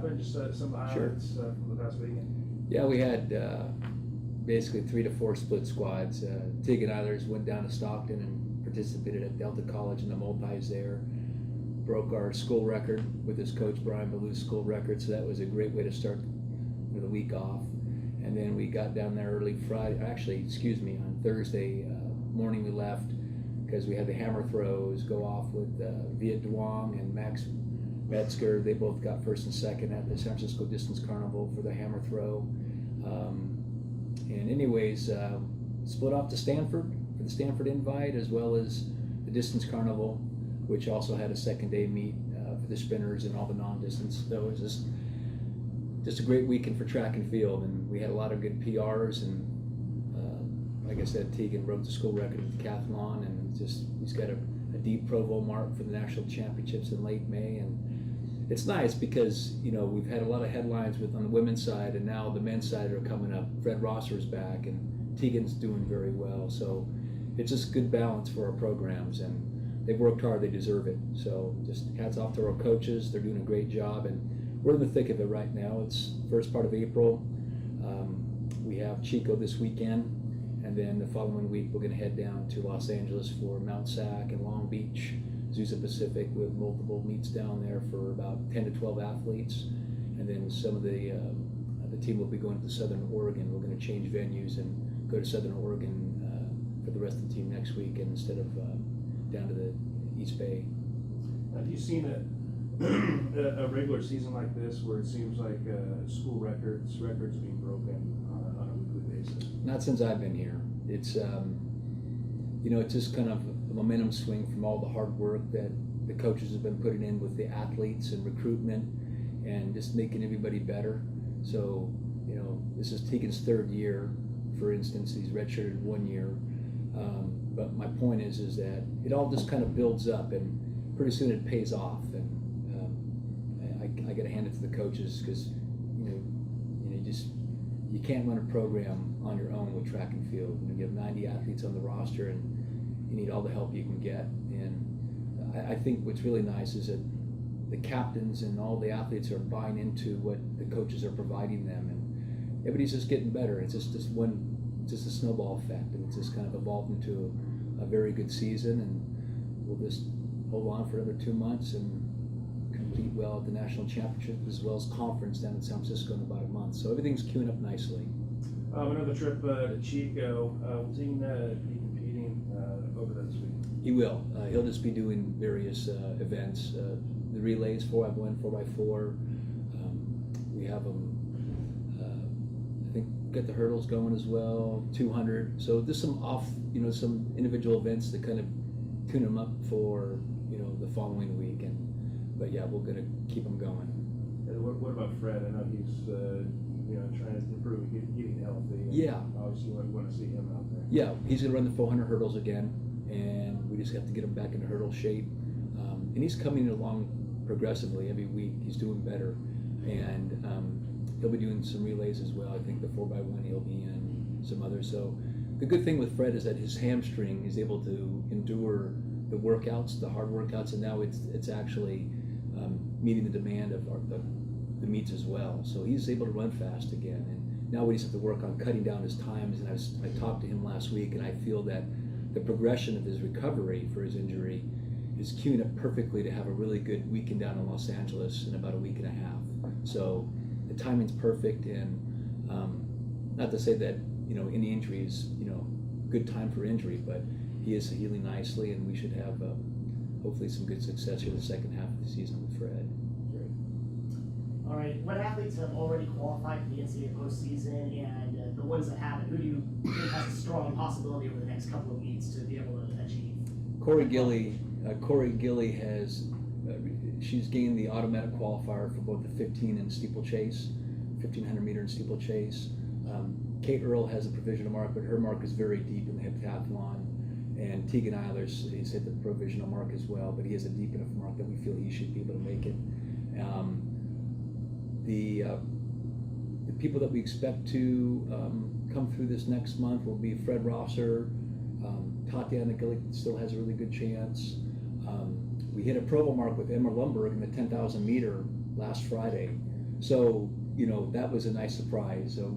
happened? Just some highlights from the past weekend. Yeah, we had basically 3 to 4 split squads. Tegan Eilers went down to Stockton and participated at Delta College in the multis there. Broke our school record with his coach Brian Ballou's school record, so that was a great way to start the week off. And then we got down there early on Thursday morning we left because we had the hammer throws go off with Viet Duong and Max Metzger. They both got first and second at the San Francisco Distance Carnival for the hammer throw. And anyways, split off to Stanford for the Stanford Invite, as well as the Distance Carnival, which also had a second day meet for the sprinters and all the non-distance. So it was just a great weekend for track and field, and we had a lot of good PRs. And like I said, Tegan broke the school record of the decathlon, and he's got a deep Provo mark for the national championships in late May. And it's nice because we've had a lot of headlines on the women's side, and now the men's side are coming up. Fred Rosser's back, and Tegan's doing very well. So it's just good balance for our programs, and they've worked hard. They deserve it. So just hats off to our coaches. They're doing a great job, and we're in the thick of it right now. It's first part of April. We have Chico this weekend. And then the following week, we're going to head down to Los Angeles for Mount Sac and Long Beach, Azusa Pacific, with multiple meets down there for about 10 to 12 athletes. And then some of the team will be going to Southern Oregon. We're going to change venues and go to Southern Oregon for the rest of the team next week, and instead of down to the East Bay. Have you seen a regular season like this where it seems like school records being broken on a weekly basis? Not since I've been here. It's it's just kind of a momentum swing from all the hard work that the coaches have been putting in with the athletes and recruitment and just making everybody better. So this is Tegan's third year, for instance. He's redshirted 1 year, but my point is that it all just kind of builds up, and pretty soon it pays off. And I got to hand it to the coaches, because you can't run a program on your own with track and field. You have 90 athletes on the roster, and you need all the help you can get. And I think what's really nice is that the captains and all the athletes are buying into what the coaches are providing them, and everybody's just getting better. It's just a snowball effect, and it's just kind of evolved into a very good season. And we'll just hold on for another 2 months and compete well at the national championship, as well as conference down in San Francisco in about a month. So everything's queuing up nicely. Another trip to Chico. Will Tegan be competing over this week? He will. He'll just be doing various events. The relays, 4x1, 4x4. We have them, I think, get the hurdles going as well, 200. So there's some some individual events that kind of tune them up for, the following week. But yeah, we're going to keep them going. And what about Fred? I know he's trying to improve, getting healthy. Yeah. Obviously, we want to see him out there. Yeah, he's going to run the 400 hurdles again, and we just have to get him back into hurdle shape. And he's coming along progressively every week. He's doing better, and he'll be doing some relays as well. I think the 4x1 he'll be in, some others. So the good thing with Fred is that his hamstring is able to endure the workouts, the hard workouts, and now it's actually meeting the demand of the meets as well. So he's able to run fast again, and now we just have to work on cutting down his times. And I talked to him last week, and I feel that the progression of his recovery for his injury is queuing up perfectly to have a really good weekend down in Los Angeles in about a week and a half. So the timing's perfect, and not to say that any injury is good time for injury, but he is healing nicely, and we should have hopefully some good success here the second half of the season with Fred. Great. All right, what athletes have already qualified for the NCAA postseason, and the ones that haven't, who do you think has a strong possibility over the next couple of weeks to be able to achieve? Corey Gilly has, she's gained the automatic qualifier for both the 1500 meter and steeplechase. Kate Earl has a provisional mark, but her mark is very deep in the heptathlon. And Tegan Eilers, he's hit the provisional mark as well, but he has a deep enough mark that we feel he should be able to make it. The people that we expect to come through this next month will be Fred Rosser. Tatiana Gillick still has a really good chance. We hit a Provo mark with Emma Lumberg in the 10,000 meter last Friday. So, you know, that was a nice surprise. So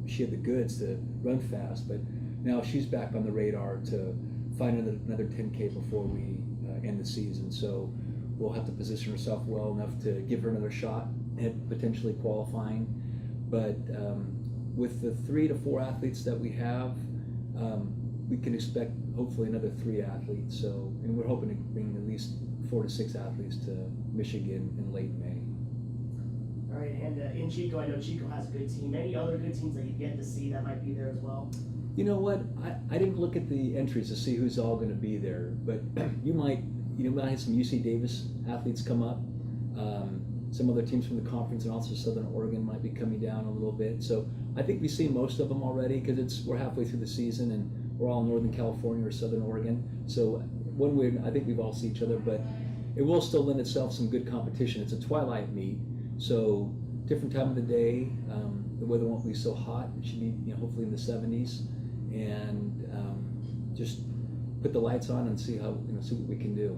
she had the goods to run fast, but now she's back on the radar to find another 10K before we end the season. So we'll have to position herself well enough to give her another shot at potentially qualifying. But with the 3 to 4 athletes that we have, we can expect hopefully another 3 athletes. So, and we're hoping to bring at least 4 to 6 athletes to Michigan in late May. All right, and in Chico, I know Chico has a good team. Any other good teams that you've yet to see that might be there as well? You know what? I didn't look at the entries to see who's all going to be there, but you might have some UC Davis athletes come up. Some other teams from the conference and also Southern Oregon might be coming down a little bit. So I think we've seen most of them already because we're halfway through the season and we're all in Northern California or Southern Oregon. So one way, I think we've all seen each other, but it will still lend itself some good competition. It's a twilight meet, so different time of the day. The weather won't be so hot. It should be hopefully in the 70s, and just put the lights on and see what we can do.